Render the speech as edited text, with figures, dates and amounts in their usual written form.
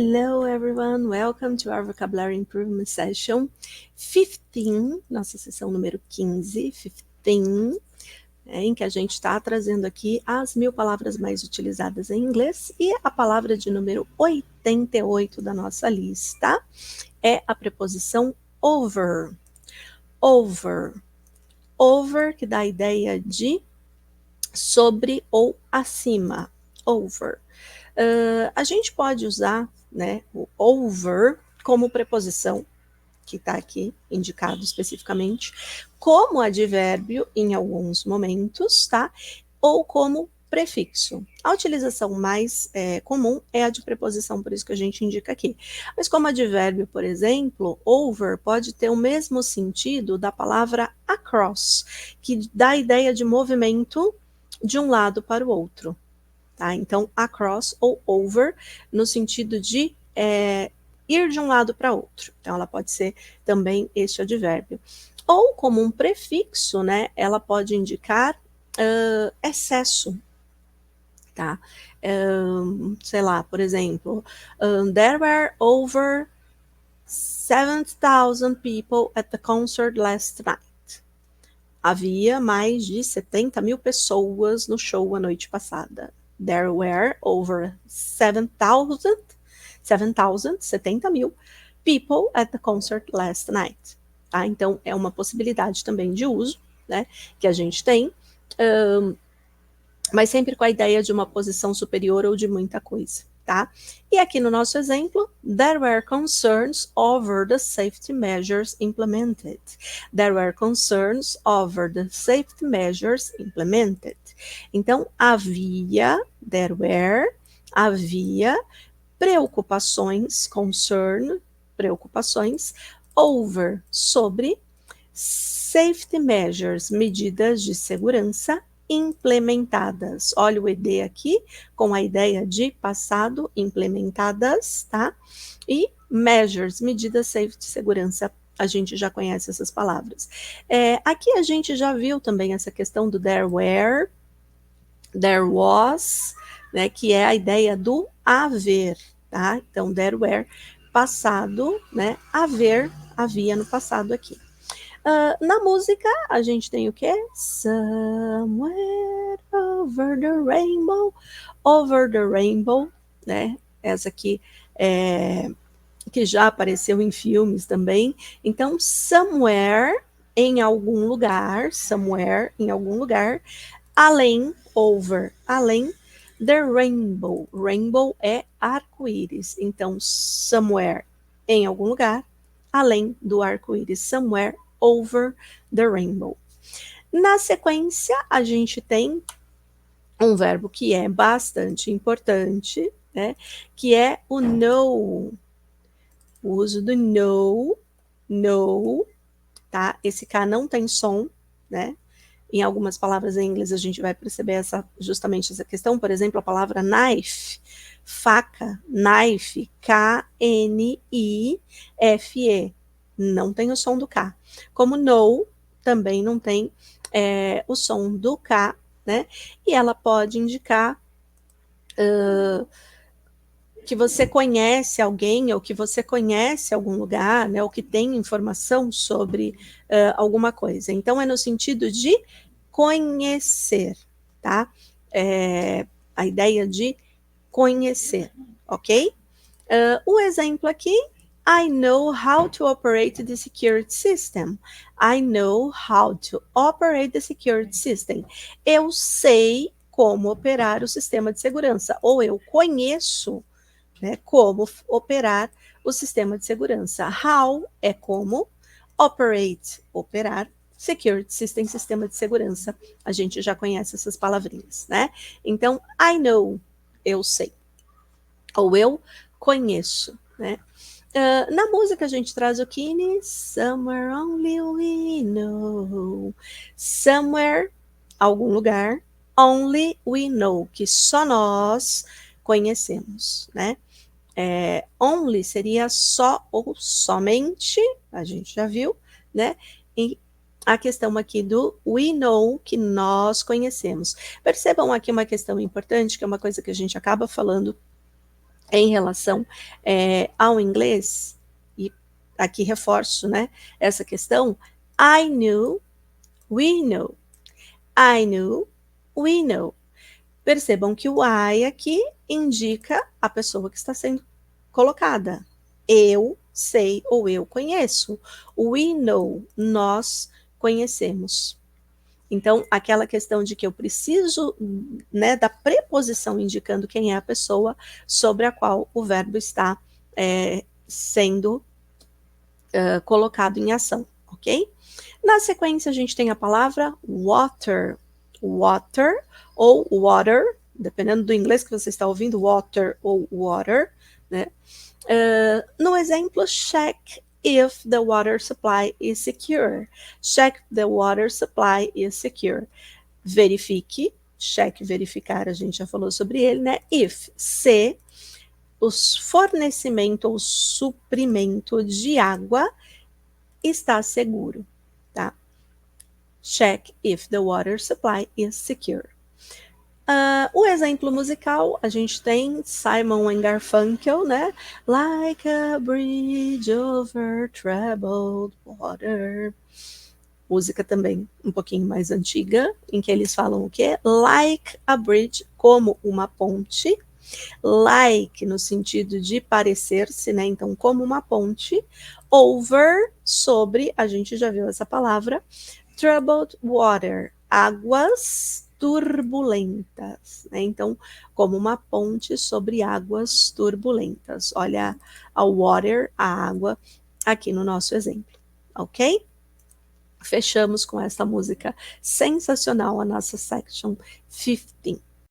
Hello everyone, welcome to our vocabulary improvement session 15, nossa sessão número 15, 15, em que a gente está trazendo aqui as 1000 palavras mais utilizadas em inglês, e a palavra de número 88 da nossa lista é a preposição over. Over. Over, que dá a ideia de sobre ou acima. Over. A gente pode usar, né, o over como preposição, que está aqui indicado especificamente, como advérbio em alguns momentos, tá? Ou como prefixo. A utilização mais comum é a de preposição, por isso que a gente indica aqui. Mas como advérbio, por exemplo, over pode ter o mesmo sentido da palavra across, que dá a ideia de movimento de um lado para o outro. Tá? Então, across ou over, no sentido de ir de um lado para outro. Então, ela pode ser também este advérbio. Ou como um prefixo, né? Ela pode indicar excesso. Tá? Sei lá, por exemplo, there were over 7,000 people at the concert last night. Havia mais de 70 mil pessoas no show a noite passada. There were over 70 mil people at the concert last night. Tá? Então, é uma possibilidade também de uso, né, que a gente tem, mas sempre com a ideia de uma posição superior ou de muita coisa. Tá? E aqui no nosso exemplo, there were concerns over the safety measures implemented. There were concerns over the safety measures implemented. Então, havia preocupações, concern, preocupações, over, sobre, safety measures, medidas de segurança, implementadas. Olha o ED aqui, com a ideia de passado, implementadas, tá? E measures, medidas safety, segurança, a gente já conhece essas palavras. Aqui a gente já viu também essa questão do there were, there was, né, que é a ideia do haver, tá? Então, there were, passado, né? Haver, havia no passado aqui. Na música, a gente tem o quê? Somewhere over the rainbow, né? Essa aqui que já apareceu em filmes também. Então, somewhere, em algum lugar, além, over, além, the rainbow. Rainbow é arco-íris. Então, somewhere, em algum lugar, além do arco-íris. Somewhere over the rainbow. Na sequência, a gente tem um verbo que é bastante importante, né? Que é o know. O uso do know, tá? Esse K não tem som, né? Em algumas palavras em inglês a gente vai perceber justamente essa questão. Por exemplo, a palavra knife, faca, knife, K-N-I-F-E, não tem o som do K. Como know, também não tem o som do K, né? E ela pode indicar que você conhece alguém, ou que você conhece algum lugar, né? Ou que tem informação sobre alguma coisa. Então, é no sentido de conhecer, tá? A ideia de conhecer, ok? O exemplo aqui, I know how to operate the security system. I know how to operate the security system. Eu sei como operar o sistema de segurança, ou eu conheço, né, como operar o sistema de segurança. How é como, operate, operar, security system, sistema de segurança. A gente já conhece essas palavrinhas, né? Então, I know, eu sei. Ou eu conheço, né? Na música a gente traz o Kine, somewhere only we know. Somewhere, algum lugar, only we know, que só nós conhecemos, né? Only seria só ou somente, a gente já viu, né? E a questão aqui do we know, que nós conhecemos. Percebam aqui uma questão importante, que é uma coisa que a gente acaba falando em relação ao inglês, e aqui reforço, né, essa questão, I knew, we know. I knew, we know. Percebam que o I aqui indica a pessoa que está sendo colocada. Eu sei ou eu conheço. We know, nós conhecemos. Então, aquela questão de que eu preciso, né, da preposição indicando quem é a pessoa sobre a qual o verbo está sendo colocado em ação, ok? Na sequência, a gente tem a palavra water. Water ou water, dependendo do inglês que você está ouvindo, water ou water, né? No exemplo, check if the water supply is secure. Check the water supply is secure. Verifique, check, verificar, a gente já falou sobre ele, né? If, se o fornecimento ou suprimento de água está seguro, tá? Check if the water supply is secure. O exemplo musical, a gente tem Simon and Garfunkel, né? Like a bridge over troubled water. Música também um pouquinho mais antiga, em que eles falam o quê? Like a bridge, como uma ponte. Like, no sentido de parecer-se, né? Então, como uma ponte. Over, sobre, a gente já viu essa palavra. Troubled water, águas turbulentas, né? Então, como uma ponte sobre águas turbulentas. Olha a water, a água, aqui no nosso exemplo, ok? Fechamos com essa música sensacional a nossa section 15.